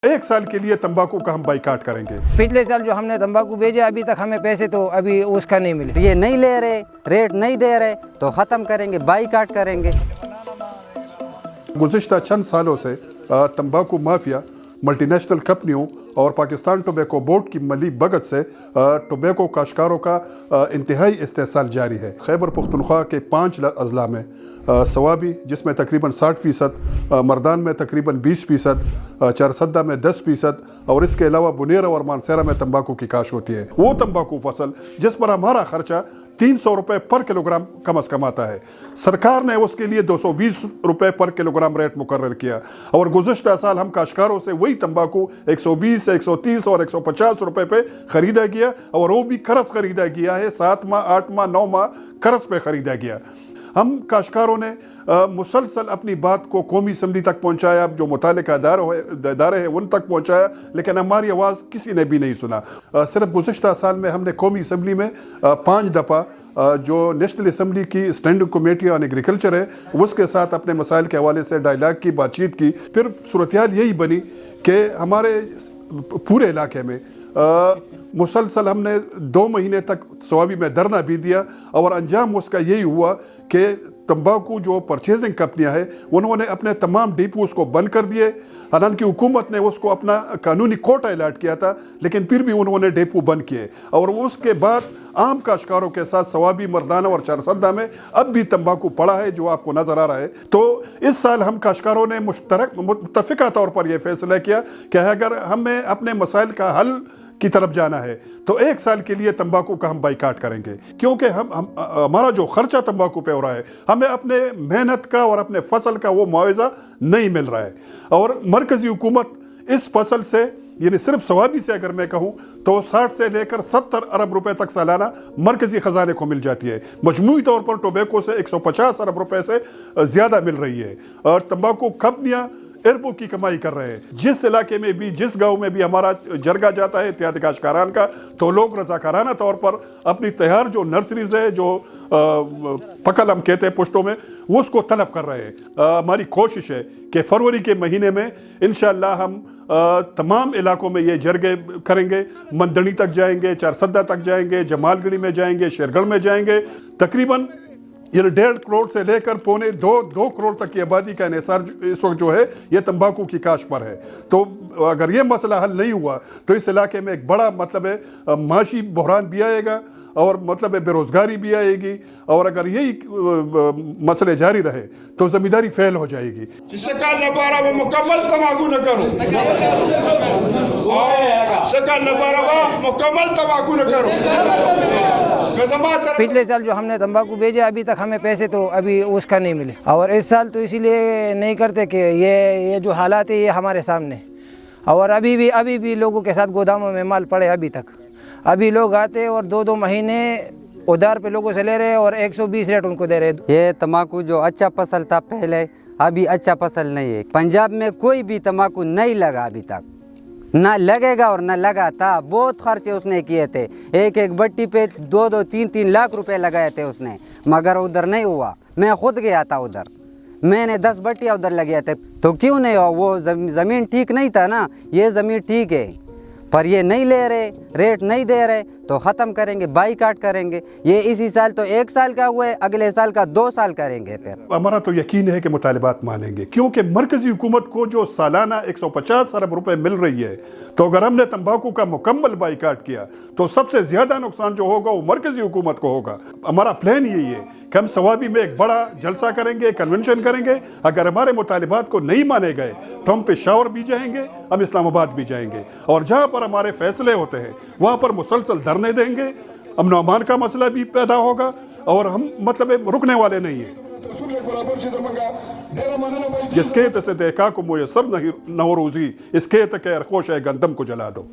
एक साल के लिए तंबाकू का हम बाइकाट करेंगे। पिछले साल जो हमने तंबाकू भेजे अभी तक हमें पैसे तो अभी उसका नहीं मिले। ये नहीं ले रहे, रेट नहीं दे रहे तो ख़त्म करेंगे, बाइकाट करेंगे। गुज़िश्ता चंद सालों से तंबाकू माफिया मल्टीनेशनल कंपनियों और पाकिस्तान टोबैको बोर्ड की मली भगत से टोबैको काश्तकारों का इंतहाई इस्तेहसाल जारी है। खैबर पख्तूनख्वा के 5 अजला में सवाबी जिसमें तकरीबन 60%, मर्दान में तकरीबन 20%, चारसद्दा में 10% और इसके अलावा बुनेरा और मानसेरा में तंबाकू की काश होती है। वो तंबाकू फसल जिस पर हमारा खर्चा 300 रुपये पर किलोग्राम कम अज़ कम आता है, सरकार ने उसके लिए 220 रुपये पर किलोग्राम रेट मुकर्रर किया और गुज़िश्ता साल हम काश्तकारों से वही तंबाकू 120, 130 और 150 रुपये पे ख़रीदा गया और वो भी कर्ज़ ख़रीदा गया है। 7 माह, 8 माह, 9 माह कर्ज़ पे ख़रीदा गया। हम काश्तकारों ने मुसलसल अपनी बात को कौमी असम्बली तक पहुँचाया, जो मुतालिका इदारे हैं उन तक पहुँचाया, लेकिन हमारी आवाज़ किसी ने भी नहीं सुना। सिर्फ गुज़िश्ता साल में हमने कौमी असम्बली में 5 दफ़ा जो नेशनल असम्बली की स्टैंडिंग कमेटी ऑन एग्रीकल्चर है उसके साथ अपने मसाइल के हवाले से डायलाग की, बातचीत की। फिर सूरत-ए-हाल यही बनी कि हमारे पूरे इलाके में मुसलसल हमने 2 महीने तक सवाबी में धरना भी दिया और अंजाम उसका यही हुआ कि तंबाकू जो परचेजिंग कंपनियां हैं उन्होंने अपने तमाम डिपोज़ को बंद कर दिए। हालांकि हुकूमत ने उसको अपना कानूनी कोटा अलॉट किया था, लेकिन फिर भी उन्होंने डिपो बंद किए और उसके बाद आम काश्तकारों के साथ सवाबी, मर्दाना और चारसद्दा में अब भी तंबाकू पड़ा है जो आपको नज़र आ रहा है। तो इस साल हम काश्तकारों ने मुत्तफ़िक़ा तौर पर यह फैसला किया कि अगर हमें अपने मसाइल का हल की तरफ जाना है तो 1 साल के लिए तंबाकू का हम बाइकाट करेंगे, क्योंकि हमारा जो खर्चा तंबाकू पे हो रहा है हमें अपने मेहनत का और अपने फसल का वो मुआवजा नहीं मिल रहा है। और मरकज़ी हुकूमत इस फसल से यानी सिर्फ सवाबी से अगर मैं कहूँ तो 60 से लेकर 70 अरब रुपए तक सालाना मरकज़ी ख़जाने को मिल जाती है। मजमूई तौर पर टोबैको से 150 अरब रुपए से ज़्यादा मिल रही है और तंबाकू कंपनियाँ अरबों की कमाई कर रहे हैं। जिस इलाके में भी, जिस गांव में भी हमारा जरगा जाता है इत्तेहाद काश्तकारान का, तो लोग रज़ाकाराना तौर पर अपनी तैयार जो नर्सरीज़ है, जो पकल हम कहते हैं पुश्तों में, वो उसको तलब कर रहे हैं। हमारी कोशिश है कि फरवरी के महीने में इंशाअल्लाह हम तमाम इलाकों में ये जरगे करेंगे। मंदनी तक जाएंगे, चारसद्दा तक जाएंगे, जमालगढ़ी में जाएंगे, शेरगढ़ में जाएंगे। तकरीबन ये 1.5 करोड़ से लेकर 2.25 करोड़ तक की आबादी का इन्हिसार इस वक्त जो है ये तंबाकू की काश पर है। तो अगर ये मसला हल नहीं हुआ तो इस इलाके में एक बड़ा मतलब है माशी बहरान भी आएगा और मतलब बेरोज़गारी भी आएगी और अगर यही मसले जारी रहे तो ज़मींदारी फेल हो जाएगी। शकल नबारा वो मुकम्मल तंबाकू न करो, शकल नबारा वो मुकम्मल तंबाकू न करो। पिछले साल जो हमने तंबाकू भेजे अभी तक हमें पैसे तो अभी उसका नहीं मिले और इस साल तो इसीलिए नहीं करते कि ये जो हालात है ये हमारे सामने, और अभी भी लोगों के साथ गोदामों में माल पड़े। अभी लोग आते और 2-2 महीने उधार पे लोगों से ले रहे और 120 रेट उनको दे रहे। ये तंबाकू जो अच्छा फसल था पहले, अभी अच्छा फसल नहीं है। पंजाब में कोई भी तंबाकू नहीं लगा अभी तक, ना लगेगा और ना लगा था। बहुत खर्चे उसने किए थे, एक बट्टी पे 2-2, 3-3 लाख रुपए लगाए थे उसने, मगर उधर नहीं हुआ। मैं खुद गया था उधर, मैंने 10 बट्टियाँ उधर लगाए थे। तो क्यों नहीं हुआ? वो ज़मीन ठीक नहीं था ना, ये ज़मीन ठीक है पर ये नहीं ले रहे, रेट नहीं दे रहे तो ख़त्म करेंगे, बाइकाट करेंगे। ये इसी साल तो 1 साल का हुआ है, अगले साल का 2 साल करेंगे। फिर हमारा तो यकीन है कि मुतालिबात मानेंगे, क्योंकि मरकज़ी हुकूमत को जो सालाना 150 अरब रुपए मिल रही है, तो अगर हमने तंबाकू का मुकम्मल बाइकाट किया तो सबसे ज़्यादा नुकसान जो होगा वो मरकज़ी हुकूमत को होगा। हमारा प्लान यही है कि हम सवाबी में एक बड़ा जलसा करेंगे, कन्वेंशन करेंगे। अगर हमारे मुतालिबात को नहीं माने गए तो हम पेशावर भी जाएंगे, हम इस्लामाबाद भी जाएंगे और जहाँ पर हमारे फैसले होते हैं वहाँ पर मुसलसल धरने देंगे। अमन अमान का मसला भी पैदा होगा और हम मतलब रुकने वाले नहीं हैं। जिसके से देखा को मुयसर नहीं रोज़ी, इसके तक खोश है गंदम को जला दो।